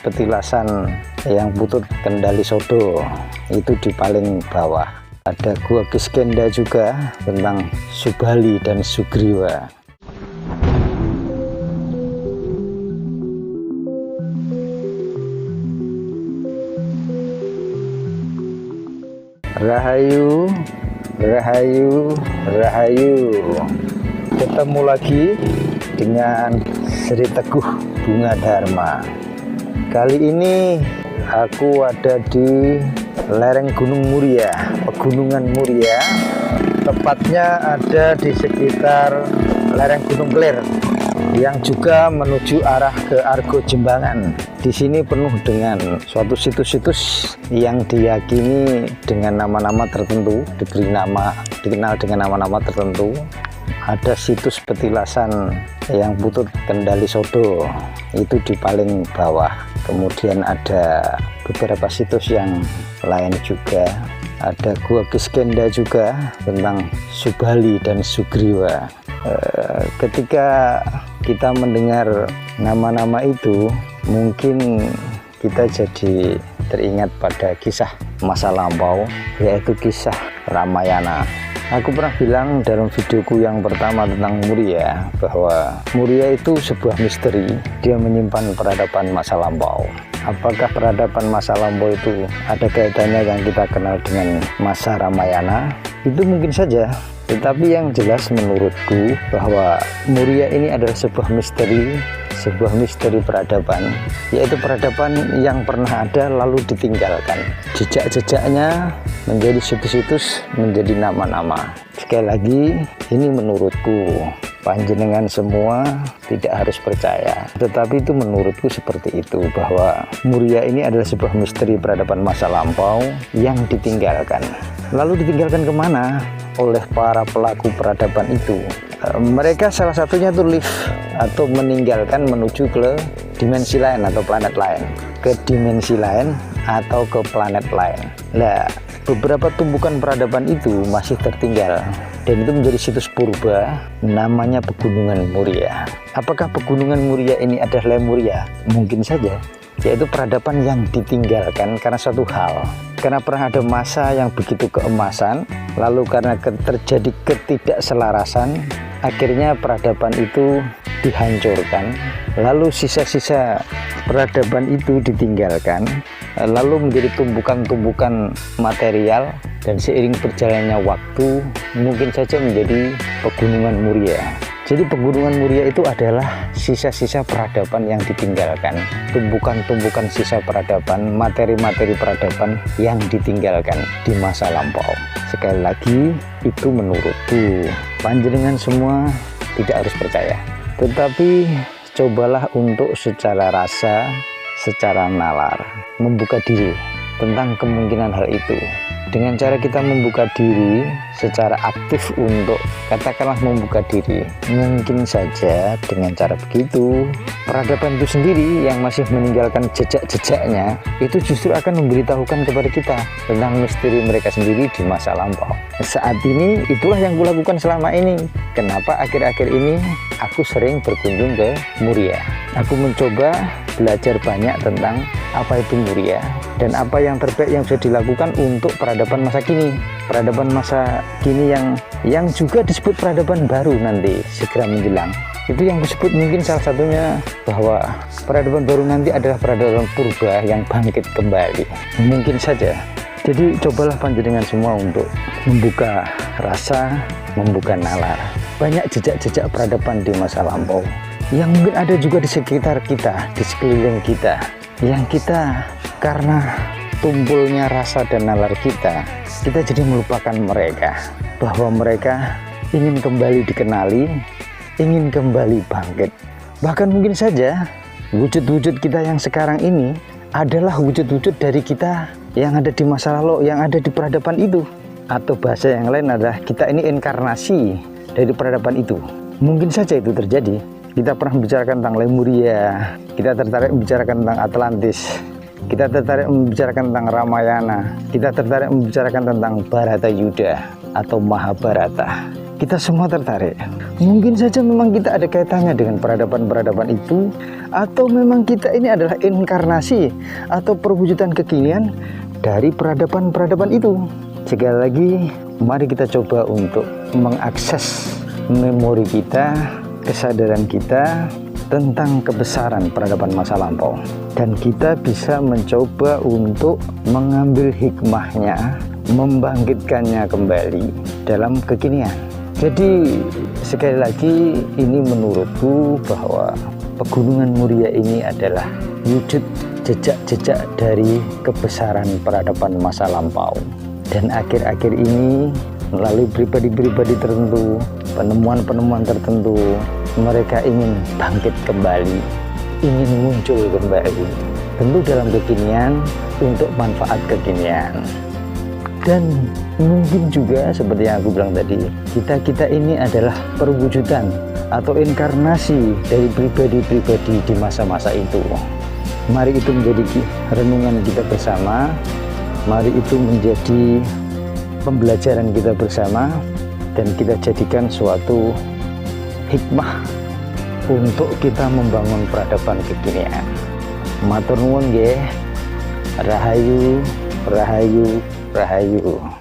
petilasan yang butut Kendali Sodo itu di paling bawah. Ada Gua Kiskenda juga tentang Subali dan Sugriwa. Rahayu, Rahayu, Rahayu. Ketemu lagi dengan Sri Teguh Bunga Dharma. Kali ini aku ada di lereng Gunung Muria, Pegunungan Muria. Tepatnya ada di sekitar lereng Gunung Kelir yang juga menuju arah ke Argo Jembangan. Di sini penuh dengan suatu situs-situs yang diyakini dengan nama-nama tertentu, dikenal dengan nama-nama tertentu. Ada situs petilasan yang butut Kendali Sodo itu di paling bawah. Kemudian ada beberapa situs yang lain juga. Ada Gua Kiskenda juga tentang Subali dan Sugriwa. Ketika kita mendengar nama-nama itu, mungkin kita jadi teringat pada kisah masa lampau, yaitu kisah Ramayana. Aku pernah bilang dalam videoku yang pertama tentang Muria bahwa Muria itu sebuah misteri. Dia menyimpan peradaban masa lampau. Apakah peradaban masa lampau itu ada kaitannya yang kita kenal dengan masa Ramayana? Itu mungkin saja. Tetapi yang jelas menurutku bahwa Muria ini adalah sebuah misteri peradaban, yaitu peradaban yang pernah ada lalu ditinggalkan. Jejak-jejaknya menjadi situs-situs, menjadi nama-nama. Sekali lagi, ini menurutku. Panjenengan semua tidak harus percaya, tetapi itu menurutku seperti itu, bahwa Muria ini adalah sebuah misteri peradaban masa lampau yang ditinggalkan. Lalu ditinggalkan kemana oleh para pelaku peradaban itu? Mereka salah satunya itu lift atau meninggalkan menuju ke dimensi lain atau planet lain, ke dimensi lain atau ke planet lain. Nah, beberapa tumpukan peradaban itu masih tertinggal dan itu menjadi situs purba, namanya Pegunungan Muria. Apakah Pegunungan Muria ini adalah Lemuria? Mungkin saja, yaitu peradaban yang ditinggalkan karena satu hal. Karena pernah ada masa yang begitu keemasan, lalu karena terjadi ketidakselarasan, akhirnya peradaban itu dihancurkan, lalu sisa-sisa peradaban itu ditinggalkan, lalu menjadi tumpukan-tumpukan material, dan seiring berjalannya waktu mungkin saja menjadi Pegunungan Muria. Jadi Pegunungan Muria itu adalah sisa-sisa peradaban yang ditinggalkan, tumpukan-tumpukan sisa peradaban, materi-materi peradaban yang ditinggalkan di masa lampau. Sekali lagi, itu menurutku. Panjenengan semua tidak harus percaya, tetapi cobalah untuk secara rasa, secara nalar, membuka diri tentang kemungkinan hal itu. Dengan cara kita membuka diri secara aktif untuk katakanlah membuka diri, mungkin saja dengan cara begitu peradaban itu sendiri yang masih meninggalkan jejak-jejaknya itu justru akan memberitahukan kepada kita tentang misteri mereka sendiri di masa lampau. Saat ini itulah yang kulakukan selama ini. Kenapa akhir-akhir ini aku sering berkunjung ke Muria. Aku mencoba belajar banyak tentang apa itu Muria dan apa yang terbaik yang bisa dilakukan untuk peradaban masa kini. Peradaban masa kini yang juga disebut peradaban baru nanti segera menjelang. Itu yang disebut mungkin salah satunya bahwa peradaban baru nanti adalah peradaban purba yang bangkit kembali. Mungkin saja. Jadi cobalah panjenengan semua untuk membuka rasa, membuka nalar. Banyak jejak-jejak peradaban di masa lampau yang mungkin ada juga di sekitar kita, di sekeliling kita, yang kita karena tumpulnya rasa dan nalar kita jadi melupakan mereka, bahwa mereka ingin kembali dikenali, ingin kembali bangkit. Bahkan mungkin saja wujud-wujud kita yang sekarang ini adalah wujud-wujud dari kita yang ada di masa lalu, yang ada di peradaban itu. Atau bahasa yang lain adalah kita ini inkarnasi dari peradaban itu. Mungkin saja itu terjadi. Kita pernah membicarakan tentang Lemuria, kita tertarik membicarakan tentang Atlantis, kita tertarik membicarakan tentang Ramayana, kita tertarik membicarakan tentang Bharatayuddha atau Mahabharata. kita semua tertarik. Mungkin saja memang kita ada kaitannya dengan peradaban-peradaban itu, atau memang kita ini adalah inkarnasi atau perwujudan kekinian dari peradaban-peradaban itu. Sekali lagi, mari kita coba untuk mengakses memori kita, kesadaran kita tentang kebesaran peradaban masa lampau, dan kita bisa mencoba untuk mengambil hikmahnya, membangkitkannya kembali dalam kekinian. Jadi sekali lagi, ini menurutku bahwa Pegunungan Muria ini adalah wujud jejak-jejak dari kebesaran peradaban masa lampau. Dan akhir-akhir ini melalui pribadi-pribadi tertentu, penemuan-penemuan tertentu, mereka ingin bangkit kembali, ingin muncul kembali, tentu dalam kekinian untuk manfaat kekinian. Dan mungkin juga seperti yang aku bilang tadi, kita ini adalah perwujudan atau inkarnasi dari pribadi-pribadi di masa-masa itu. Mari itu menjadi renungan kita bersama, mari itu menjadi pembelajaran kita bersama, dan kita jadikan suatu hikmah untuk kita membangun peradaban kekinian. Matur nuwun nggih. Rahayu, rahayu, rahayu.